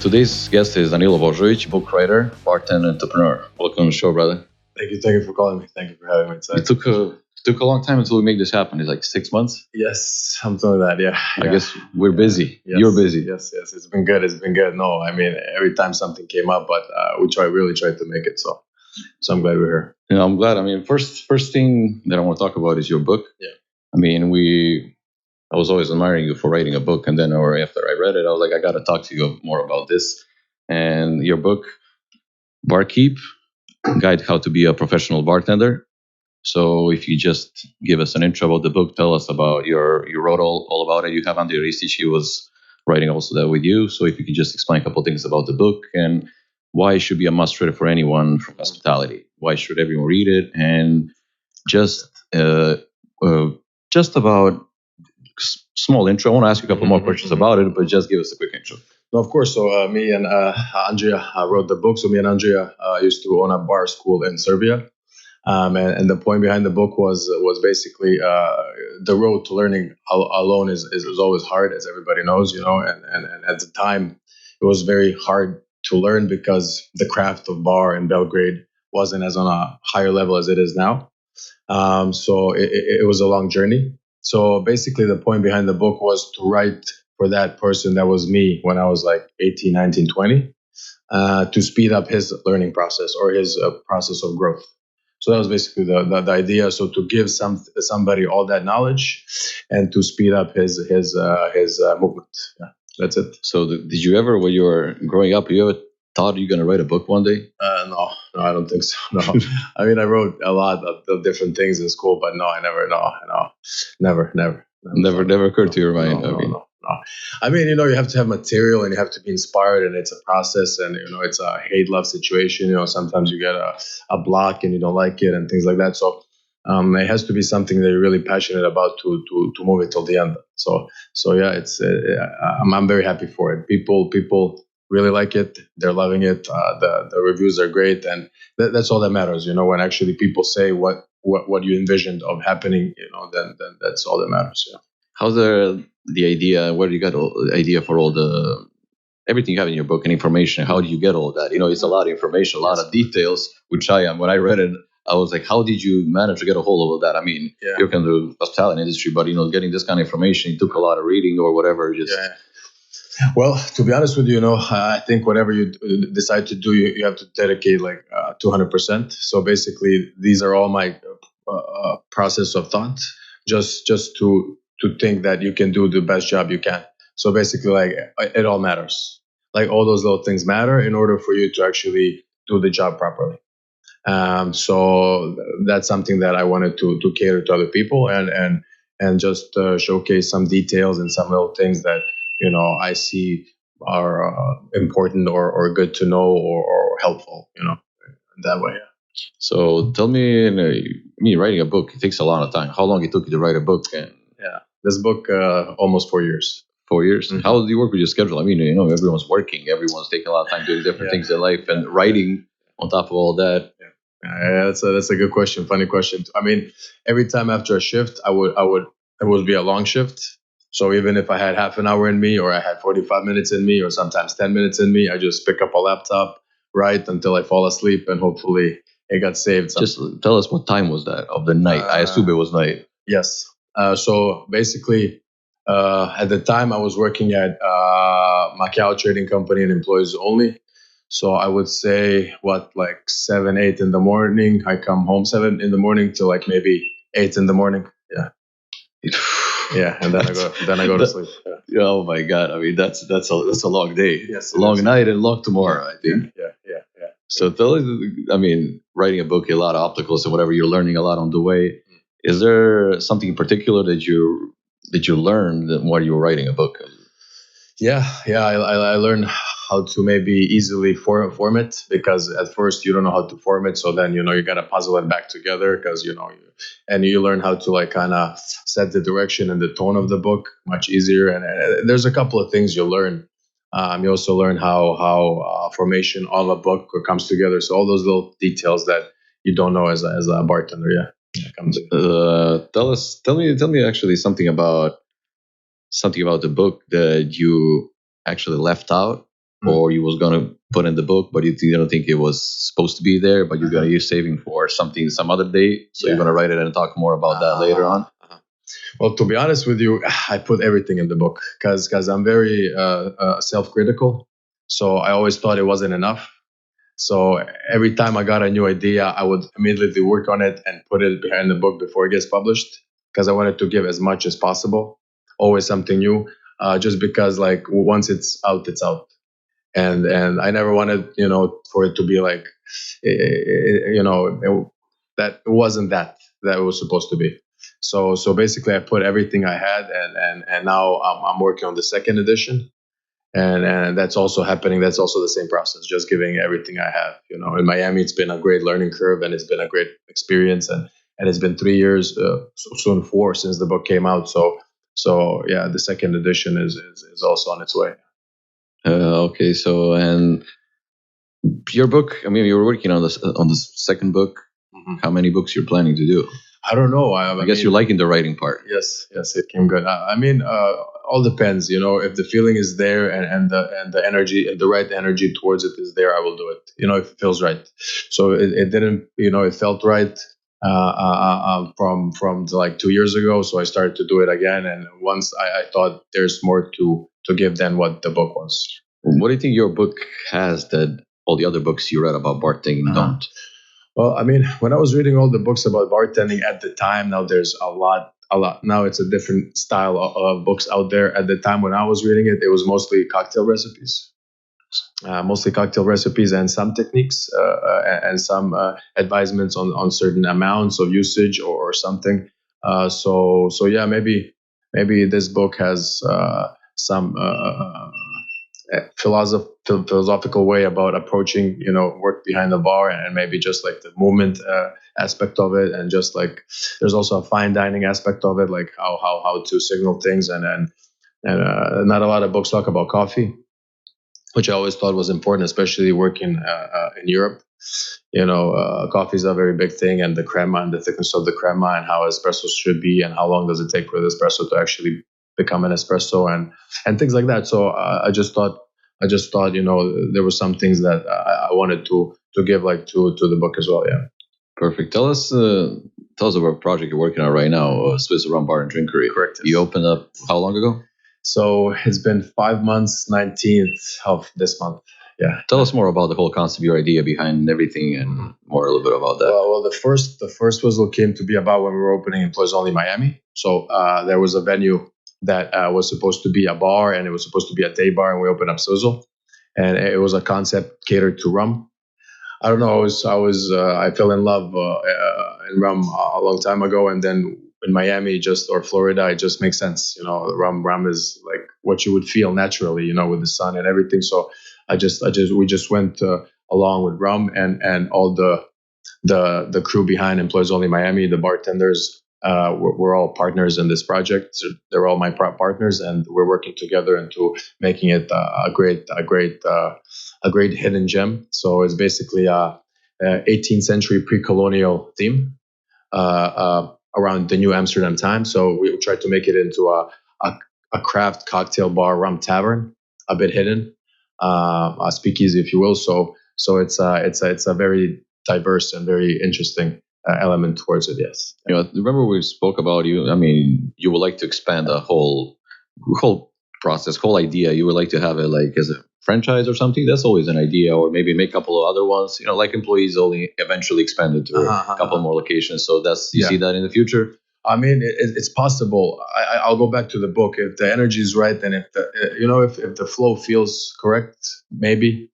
Today's guest is Danilo Bozovic, book writer, bartender, entrepreneur. Welcome to the show, brother. Thank you for calling me. Thank you for having me. It took a long time until we make this happen. It's like 6 months. Yes, something like that. Yeah. I guess we're busy. Yes, You're busy. Yes. It's been good. No, I mean, every time something came up, but we really tried to make it. So I'm glad we're here. I'm glad. I mean, first thing that I want to talk about is your book. Yeah. I mean, I was always admiring you for writing a book, and then after I read it, I was like, I got to talk to you more about this. And your book, Barkeep, Guide How to Be a Professional Bartender. So if you just give us an intro about the book, tell us about you wrote all about it. You have Andrea Risti, she was writing also that with you. So if you could just explain a couple of things about the book and why it should be a must read for anyone from hospitality. Why should everyone read it? And just about small intro. I want to ask you a couple more questions about it, but just give us a quick intro. No, of course. So me and Andrea wrote the book. So me and Andrea used to own a bar school in Serbia. And the point behind the book was basically the road to learning alone is always hard, as everybody knows, and at the time it was very hard to learn because the craft of bar in Belgrade wasn't as on a higher level as it is now. So it was a long journey. So basically the point behind the book was to write for that person that was me when I was like 18, 19, 20, to speed up his learning process or his process of growth. So that was basically the idea. So to give somebody all that knowledge and to speed up his movement. Yeah, that's it. So did you ever, when you were growing up, you ever thought you're going to write a book one day? No, I don't think so. No, I mean, I wrote a lot of different things in school, but no, I never. Never occurred to your mind. No. I mean, you have to have material and you have to be inspired, and it's a process, and it's a hate-love situation. Sometimes you get a block and you don't like it and things like that. So it has to be something that you're really passionate about to move it till the end. So yeah, it's I'm very happy for it. People really like it. They're loving it. The reviews are great, and that's all that matters. When actually people say what you envisioned of happening, then that's all that matters. Yeah. How's the idea? Where do you get the idea for all the everything you have in your book and information? How do you get all that? It's a lot of information, a lot of details. Which when I read it, I was like, how did you manage to get a hold of all that? I mean, you're kind of the hospitality industry, but getting this kind of information, it took a lot of reading or whatever. Well, to be honest with you, I think whatever you decide to do, you have to dedicate like 200%. So basically, these are all my process of thought, just to think that you can do the best job you can. So basically, like, it all matters. Like, all those little things matter in order for you to actually do the job properly. So that's something that I wanted to cater to other people and just showcase some details and some little things that I see are important or good to know or helpful, in that way. Yeah. So tell me, writing a book, it takes a lot of time. How long it took you to write a book? This book, almost 4 years. 4 years? Mm-hmm. How do you work with your schedule? I mean, everyone's working, everyone's taking a lot of time doing different things in life, and writing on top of all that. Yeah, that's a good question. Funny question. I mean, every time after a shift, it would be a long shift. So even if I had half an hour in me, or I had 45 minutes in me, or sometimes 10 minutes in me, I just pick up a laptop, write until I fall asleep, and hopefully it got saved. Just tell us, what time was that of the night? I assume it was night. Yes. So basically, at the time I was working at Macau Trading Company and employees only. So I would say like 7, 8 in the morning. I come home 7 in the morning till like maybe 8 in the morning. Yeah. Yeah, and then I go to sleep. Yeah. Oh my God! I mean, that's a long day. Yes, a long night and long tomorrow. I think. Yeah. So tell us. I mean, writing a book, a lot of obstacles and whatever. You're learning a lot on the way. Is there something in particular that you learned while you were writing a book? Yeah. I learned how to maybe easily form it, because at first you don't know how to form it. So then, you got to puzzle it back together, because, and you learn how to like kind of set the direction and the tone of the book much easier. And there's a couple of things you learn. You also learn how formation on a book comes together. So all those little details that you don't know as a bartender. Yeah. Tell me actually something about the book that you actually left out or you was gonna put in the book, but you didn't think it was supposed to be there, but you're gonna use saving for something some other day, so you're gonna write it and talk more about that later on. Well, to be honest with you, I put everything in the book because I'm very self-critical. So I always thought it wasn't enough. So every time I got a new idea, I would immediately work on it and put it behind the book before it gets published because I wanted to give as much as possible. Always something new, just because like once it's out, it's out. And I never wanted, for it to be like, that it wasn't that it was supposed to be. So basically, I put everything I had, and now I'm working on the second edition, and that's also happening. That's also the same process, just giving everything I have. In Miami, it's been a great learning curve, and it's been a great experience, and it's been 3 years, soon 4 since the book came out. So yeah, the second edition is also on its way. Okay, so and your book. I mean, you were working on this second book. Mm-hmm. How many books you're planning to do? I don't know. I guess you're liking the writing part. Yes, it came good. I mean, all depends. If the feeling is there and the energy and the right energy towards it is there, I will do it. If it feels right. So it didn't. It felt right from like 2 years ago. So I started to do it again, and once I thought there's more to give than what the book was. What do you think your book has that all the other books you read about bartending don't? Well, I mean, when I was reading all the books about bartending at the time, now there's a lot. Now it's a different style of books out there. At the time when I was reading it, it was mostly cocktail recipes. And some techniques and some advisements on certain amounts of usage or something. So yeah, maybe this book has some philosophical way about approaching work behind the bar, and maybe just like the movement aspect of it, and just like there's also a fine dining aspect of it, like how to signal things, and not a lot of books talk about coffee, which I always thought was important, especially working in Europe. Coffee is a very big thing, and the crema and the thickness of the crema, and how espresso should be, and how long does it take for the espresso to actually become an espresso, and things like that. So I just thought, there were some things that I wanted to give like to the book as well. Yeah. Perfect. Tell us about a project you're working on right now, Swizzle Rum Bar and Drinkery. Correct. You opened up how long ago? So it's been 5 months, 19th of this month. Yeah. Tell us more about the whole concept, your idea behind everything, and more a little bit about that. Well, the first Swizzle came to be about when we were opening Employees Only Miami. So there was a venue that was supposed to be a bar, and it was supposed to be a day bar, and we opened up Swizzle, and it was a concept catered to rum. I don't know. I fell in love in rum a long time ago, and then in Miami, or Florida, it just makes sense. Rum is like what you would feel naturally, with the sun and everything. So we just went along with rum, and all the crew behind Employees Only Miami, the bartenders. We're all partners in this project. So they're all my partners, and we're working together into making it a great hidden gem. So it's basically a 18th century pre-colonial theme around the New Amsterdam time. So we tried to make it into a craft cocktail bar, rum tavern, a bit hidden, a speakeasy, if you will. So it's a very diverse and very interesting element towards it. Yes. Remember we spoke about you. I mean, you would like to expand the whole process, whole idea. You would like to have it like as a franchise or something. That's always an idea, or maybe make a couple of other ones. Like Employees Only eventually expanded to a couple more locations. So you see that in the future. I mean, it's possible. I'll go back to the book. If the energy is right, and if the flow feels correct, maybe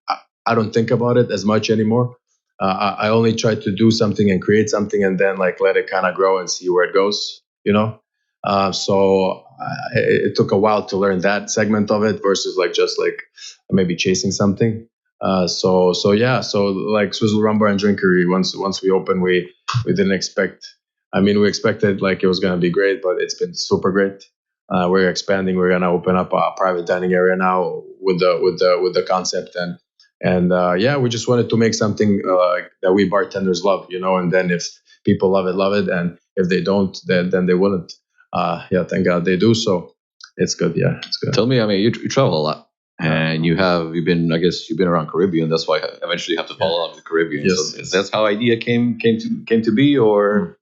I don't think about it as much anymore. I only try to do something and create something, and then like let it kind of grow and see where it goes. So it took a while to learn that segment of it versus like just like maybe chasing something. So yeah. So like Swizzle Rum Bar and Drinkery. Once we opened, we didn't expect. I mean, we expected like it was gonna be great, but it's been super great. We're expanding. We're gonna open up a private dining area now with the concept, and yeah, we just wanted to make something that we bartenders love, and then if people love it, and if they don't, then they wouldn't. Yeah, thank God they do. So it's good. Yeah, it's good. Tell me, I mean, you travel a lot. And you've been, I guess you've been around Caribbean. That's why eventually you have to follow up with Caribbean. Yes. So that's how idea came to be, or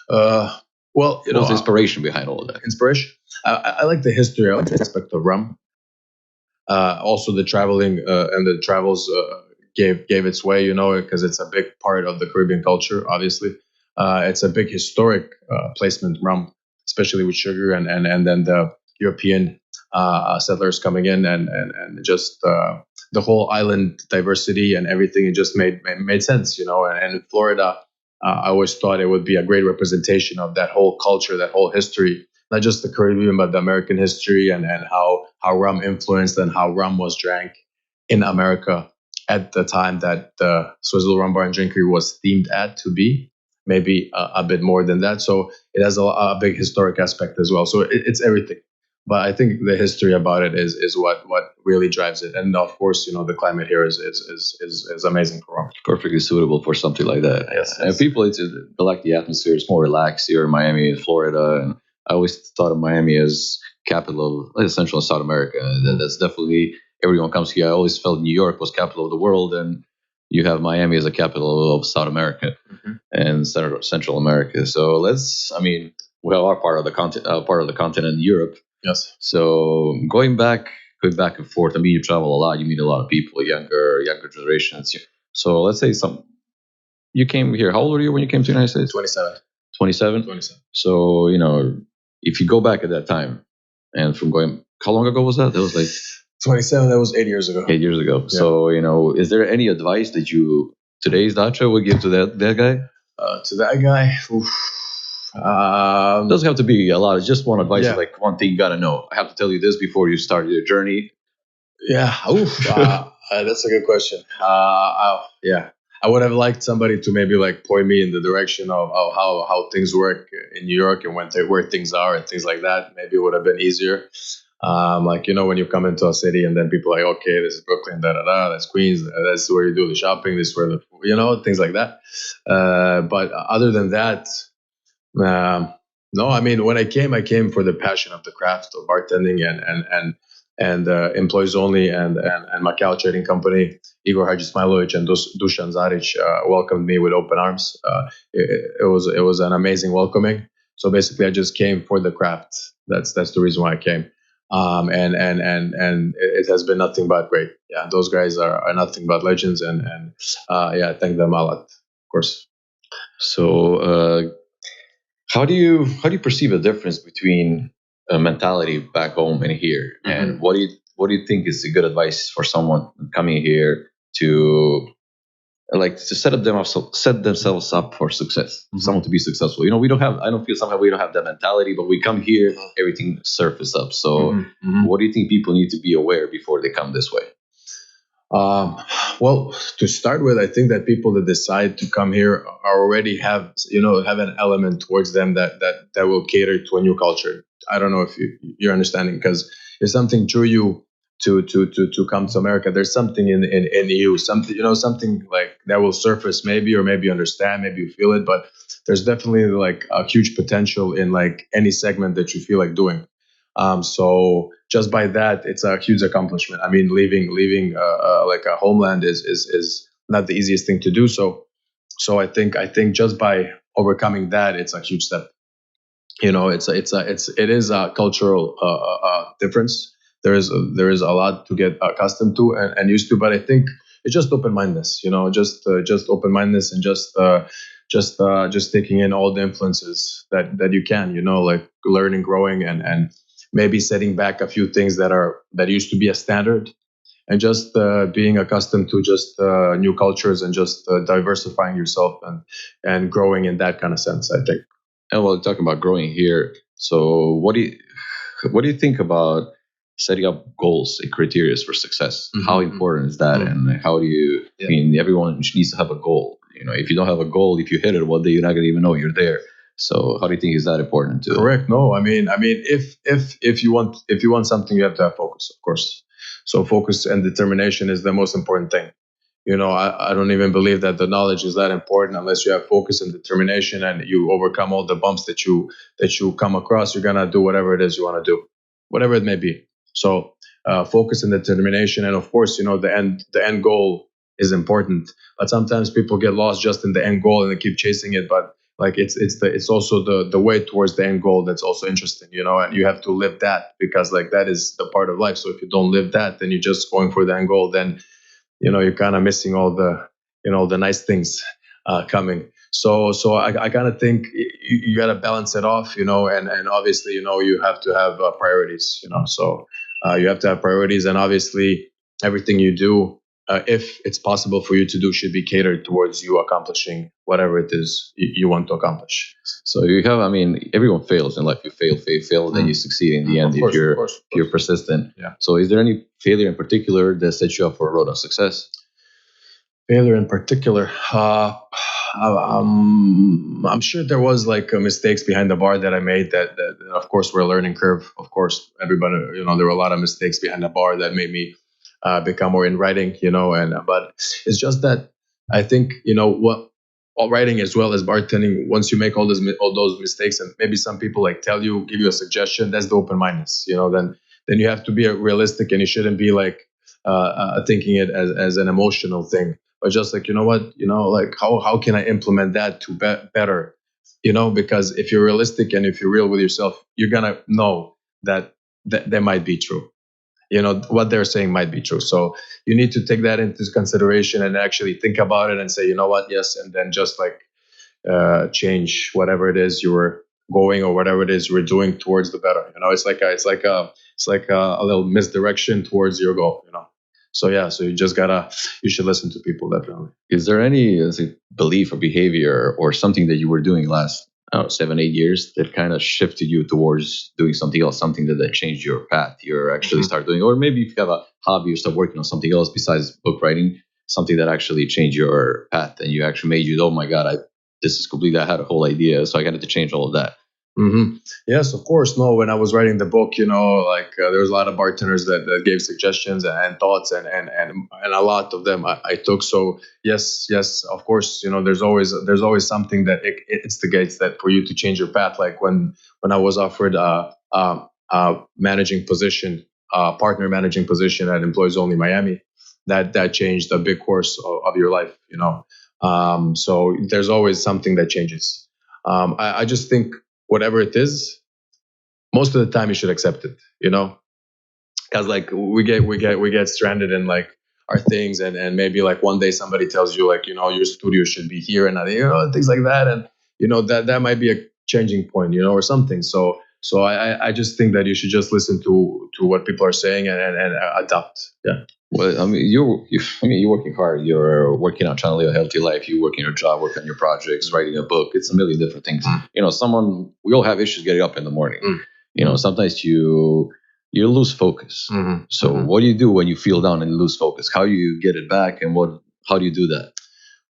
Well, what was the inspiration behind all of that? inspiration. I like the history aspect of rum. Also, the traveling and the travels gave its way, because it's a big part of the Caribbean culture. Obviously, it's a big historic placement rum, especially with sugar and then the European settlers coming in and just the whole island diversity and everything. It just made sense, And in Florida, I always thought it would be a great representation of that whole culture, that whole history, not just the Caribbean, but the American history and how rum influenced and how rum was drank in America at the time that the Swizzle Rum Bar and Drinkery was themed at to be, maybe a bit more than that. So it has a big historic aspect as well. So it's everything. But I think the history about it is what really drives it. And of course, the climate here is amazing for rum. Perfectly suitable for something like that. Yes. And people, they like the atmosphere. It's more relaxed here in Miami and Florida. And I always thought of Miami as capital of Central and South America. That's definitely, everyone comes here. I always felt New York was capital of the world, and you have Miami as a capital of South America and Central America. So we are part of the continent, Europe. Yes. So going back and forth. You travel a lot. You meet a lot of people, younger generations. So let's say you came here. How old were you when you came to the United States? 27. 27? 27. So, if you go back at that time and how long ago was that? That was like 27, that was 8 years ago. 8 years ago. Yeah. So, is there any advice that today's Dacha would give to that guy? To that guy? Oof. It doesn't have to be a lot. It's just one advice. Yeah. Like one thing you got to know. I have to tell you this before you start your journey. Yeah. Oof. That's a good question. Yeah. I would have liked somebody to maybe point me in the direction of how things work in New York and where things are and things like that. Maybe it would have been easier. When you come into a city and then people are like, okay, this is Brooklyn, that's Queens, that's where you do the shopping, this is where things like that. But other than that, no. When I came for the passion of the craft of bartending and employees only and Macau Trading Company. Igor Hadjismailovic and Dusan Zaric welcomed me with open arms. It was an amazing welcoming. So basically, I just came for the craft. That's the reason why I came. And it has been nothing but great. Yeah, those guys are nothing but legends, and I thank them a lot, of course. So, how do you perceive the difference between mentality back home and here, and what do you think is a good advice for someone coming here to set themselves up for success, someone to be successful? I don't feel somehow we don't have that mentality, but we come here, everything surface up. So what do you think people need to be aware before they come this way? Well, to start with, I think that people that decide to come here already have an element towards them that will cater to a new culture. I don't know if you're understanding, because if something drew you to come to America, there's something in you, something something like that will surface maybe, or maybe you understand, maybe you feel it, but there's definitely a huge potential in any segment that you feel like doing. So just by that, it's a huge accomplishment. Leaving a homeland is not the easiest thing to do. So I think just by overcoming that, it's a huge step. It is a cultural difference. There is a lot to get accustomed to and used to, but I think it's just open-mindedness. Just open-mindedness and just taking in all the influences that you can. Learning, growing, and maybe setting back a few things that used to be a standard, and just being accustomed to just new cultures and just diversifying yourself and growing in that kind of sense, I think. And while talking about growing here, so what do you think about setting up goals and criteria for success? How important is that, and how do you? Everyone needs to have a goal. If you don't have a goal, if you hit it one day, you're not going to even know you're there. So how do you think is that important too? Correct. No, if you want something, you have to have focus, of course. So focus and determination is the most important thing. I don't even believe that the knowledge is that important unless you have focus and determination and you overcome all the bumps that you come across. You're gonna do whatever it is you want to do, whatever it may be. So focus and determination, and of course, the end goal is important. But sometimes people get lost just in the end goal and they keep chasing it. But like it's also the way towards the end goal that's also interesting, and you have to live that, because like that is the part of life. So if you don't live that, then you're just going for the end goal. Then you're kind of missing all the nice things coming. So I kind of think you got to balance it off, and obviously, you have to have priorities, so you have to have priorities, and obviously everything you do, if it's possible for you to do, should be catered towards you accomplishing whatever it is you want to accomplish. So you have, I mean, everyone fails in life. You fail, then you succeed in the end Of course, if you're of course, of if you're course. persistent. Yeah. So is there any failure in particular that sets you up for a road of success? Failure in particular, I'm sure there was like mistakes behind the bar that I made, that of course were a learning curve. Of course, everybody, there were a lot of mistakes behind the bar that made me become more in writing, and but it's just that I think, what all writing as well as bartending, once you make all those mistakes, and maybe some people like give you a suggestion, that's the open mindedness, then you have to be realistic, and you shouldn't be like thinking it as an emotional thing, but just like, what, like how can I implement that to better, because if you're realistic and if you're real with yourself, you're gonna know that might be true. What they're saying might be true. So you need to take that into consideration and actually think about it and say, what, yes, and then just like change whatever it is you were going, or whatever it is you were doing towards the better. It's like a little misdirection towards your goal. So yeah, so you should listen to people, definitely. Is there any belief or behavior or something that you were doing last, I don't know, 7, 8 years that kind of shifted you towards doing something else, something that changed your path? You're actually start doing, or maybe if you have a hobby, you start working on something else besides book writing, something that actually changed your path and you actually made you, oh my God, this is completely, I had a whole idea, so I got to change all of that. Yes, of course. No, when I was writing the book, like there was a lot of bartenders that gave suggestions and thoughts, and a lot of them I took. So yes, of course. There's always something that it instigates that for you to change your path. Like when I was offered managing position, partner managing position at Employees Only Miami, that changed a big course of your life. So there's always something that changes. I just think whatever it is, most of the time you should accept it, because like we get stranded in like our things, and maybe like one day somebody tells you like, your studio should be here, and things like that, and that might be a changing point, or something. So I just think that you should just listen to what people are saying, and adapt. Yeah. Well, I mean, you're working hard. You're working on trying to live a healthy life. You work in your job, work on your projects, writing a book. It's a million different things. We all have issues getting up in the morning. Sometimes you lose focus. So what do you do when you feel down and lose focus? How do you get it back, and how do you do that?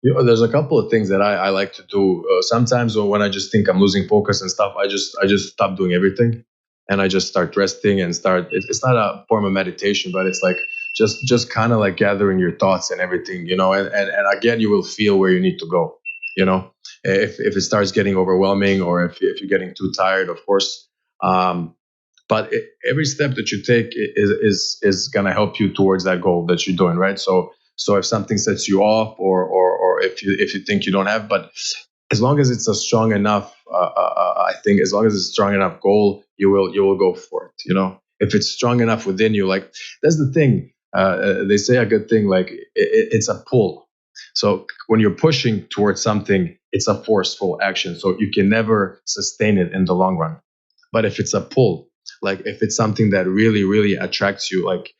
There's a couple of things that I like to do. Sometimes when I just think I'm losing focus and stuff, I just stop doing everything, and I just start resting and start. It's not a form of meditation, but it's like just kind of like gathering your thoughts and everything, and again, you will feel where you need to go. If it starts getting overwhelming, or if you're getting too tired, of course. But every step that you take is gonna help you towards that goal that you're doing, right? So if something sets you off, or if you think you don't have, but as long as it's a strong enough, I think as long as it's a strong enough goal, you will go for it. If it's strong enough within you, like that's the thing. They say a good thing, like it's a pull. So when you're pushing towards something, it's a forceful action. So you can never sustain it in the long run. But if it's a pull, like if it's something that really, really attracts you, like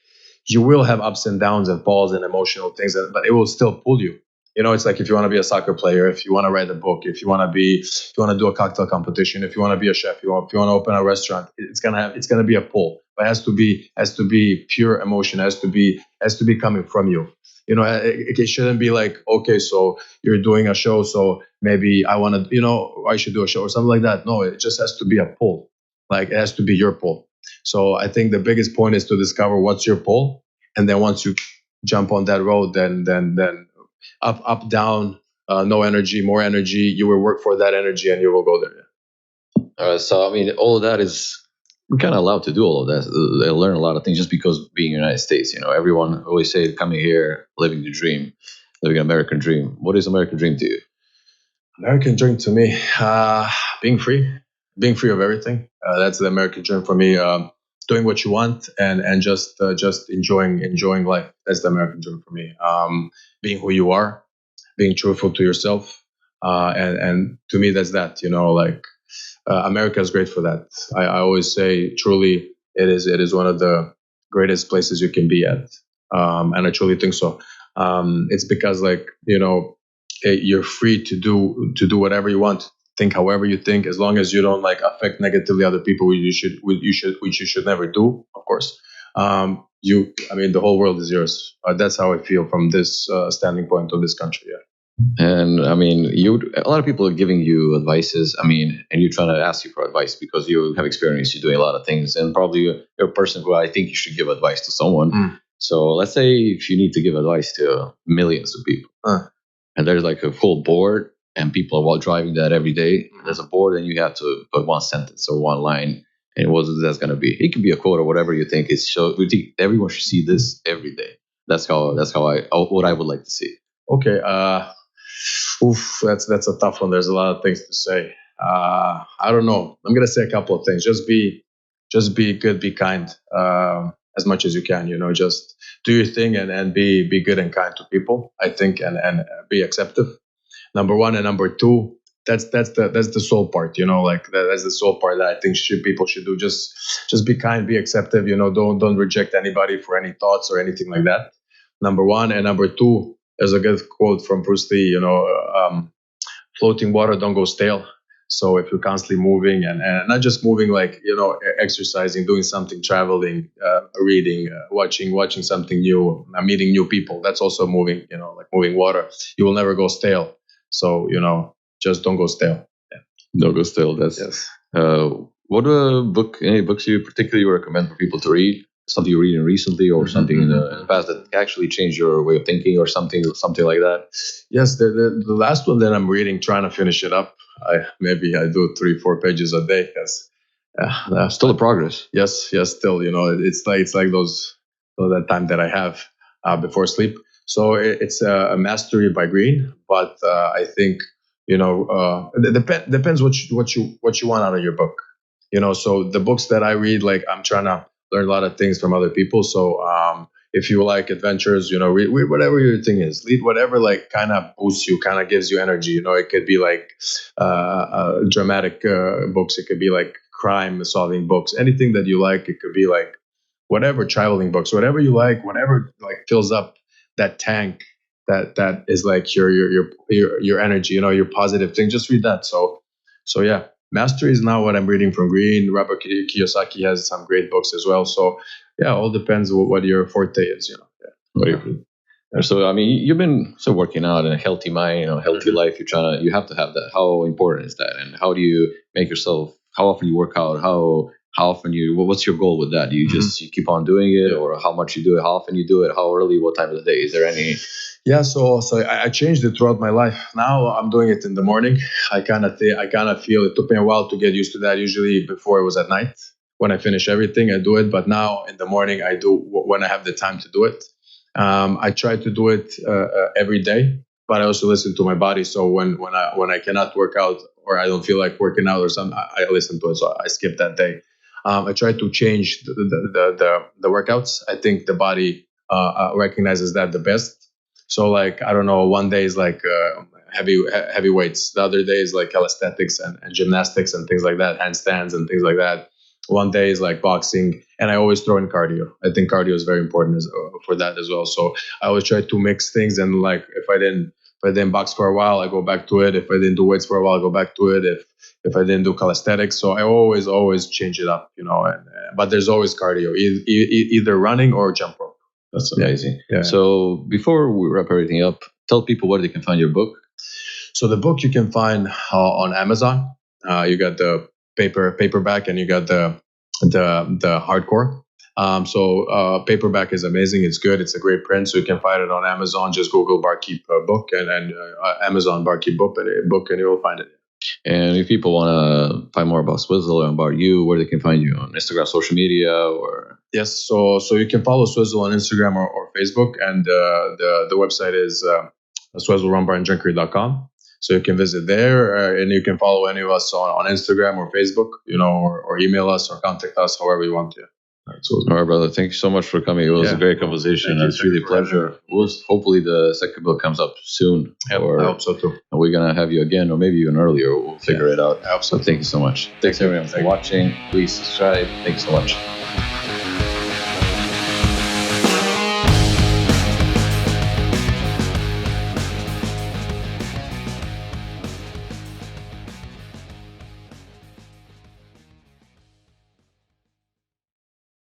you will have ups and downs and falls and emotional things, but it will still pull you. It's like if you want to be a soccer player, if you want to write a book, if you want to do a cocktail competition, if you want to be a chef, if you want to open a restaurant, it's gonna be a pull. But it has to be pure emotion, has to be coming from you. It shouldn't be like, okay, so you're doing a show, so maybe I should do a show or something like that. No, it just has to be a pull. Like it has to be your pull. So I think the biggest point is to discover what's your pull, and then once you jump on that road, then up, down, no energy, more energy. You will work for that energy, and you will go there. So I mean, all of that is we're kind of allowed to do all of that. They learn a lot of things just because being in the United States. Everyone always say coming here, living the dream, living an American dream. What is American dream to you? American dream to me, being free, being free of everything. That's the American dream for me. Doing what you want and just enjoying life. That's the American dream for me. Being who you are, being truthful to yourself, and to me that's that. America is great for that. I always say, truly, it is one of the greatest places you can be at, and I truly think so. It's because you're free to do whatever you want, think however you think, as long as you don't affect negatively other people, which you should never do, of course. The whole world is yours. That's how I feel from this standing point of this country. Yeah. And a lot of people are giving you advices. And you're trying to ask you for advice because you have experience. You're doing a lot of things, and probably you're a person who I think you should give advice to someone. So let's say if you need to give advice to millions of people, and there's a full board, and people are while driving that every day. There's a board, and you have to put one sentence or one line, and what that's going to be. It could be a quote or whatever you think is. So we think everyone should see this every day. That's how what I would like to see. Okay. That's a tough one. There's a lot of things to say. I don't know. I'm gonna say a couple of things. Just be good, be kind, as much as you can. Just do your thing and be good and kind to people, I think, and be acceptive. Number one, and number two, that's the soul part. That's the soul part that I think people should do. Just be kind, be acceptive. Don't reject anybody for any thoughts or anything like that. Number one, and number two. There's a good quote from Bruce Lee, floating water don't go stale. So if you're constantly moving and not just moving, exercising, doing something, traveling, reading, watching something new, meeting new people, that's also moving, like moving water. You will never go stale. So, just don't go stale. Yeah. Don't go stale. That's yes. Any books you particularly recommend for people to read? Something you're reading recently, or something in the past that actually changed your way of thinking, or something like that? Yes, the last one that I'm reading, trying to finish it up. I do 3-4 pages a day. Because still a progress. Yes, still. It's like that time that I have before sleep. So it's a mastery by Green, but I think it depends what you want out of your book. So the books that I read, I'm trying to learn a lot of things from other people. So if you like adventures, read whatever your thing is. Read whatever kind of boosts you, kind of gives you energy. It could be dramatic books. It could be crime solving books. Anything that you like. It could be whatever, traveling books. Whatever you like. Whatever fills up that tank. That is your energy. Your positive thing. Just read that. So yeah. Mastery is now what I'm reading from Green. Robert Kiyosaki has some great books as well. So yeah, all depends what your forte is. So you've been working out in a healthy mind, healthy life. You have to have that. How important is that? And how do you make yourself? How often you work out? How often what's your goal with that? Do you just you keep on doing it, or how much you do it? How often you do it? How early? What time of the day? Is there any? Yeah, so I changed it throughout my life. Now I'm doing it in the morning. I kind of feel it took me a while to get used to that. Usually before it was at night. When I finish everything, I do it. But now in the morning, I do when I have the time to do it. I try to do it every day, but I also listen to my body. So when I cannot work out, or I don't feel like working out or something, I listen to it. So I skip that day. I try to change the workouts. I think the body recognizes that the best. So I don't know, one day is heavy weights. The other day is calisthenics and gymnastics and things like that, handstands and things like that. One day is boxing, and I always throw in cardio. I think cardio is very important for that as well. So I always try to mix things, and if I didn't box for a while, I go back to it. If I didn't do weights for a while, I go back to it. If I didn't do calisthenics, so I always change it up, but there's always cardio, either running or jump rope. That's amazing. Yeah. So before we wrap everything up, tell people where they can find your book. So the book you can find on Amazon. You got the paperback, and you got the hardcore. So paperback is amazing. It's good. It's a great print. So you can find it on Amazon. Just Google Barkeep book and Amazon Barkeep book, and you will find it. And if people want to find more about Swizzle and about you, where they can find you on Instagram, social media, or Yes, so you can follow Swizzle on Instagram or Facebook, and the website is Swizzle Rum Bar and Drinkery.com. So you can visit there, and you can follow any of us on Instagram or Facebook, or email us or contact us however you want to. All right, brother. Thank you so much for coming. It was a great conversation. It's really a pleasure. Hopefully the second book comes up soon. Yep, I hope so too. And we're going to have you again, or maybe even earlier. We'll figure it out. I hope so. Thank you so much. Thanks everyone for watching. Please subscribe. Thank you so much.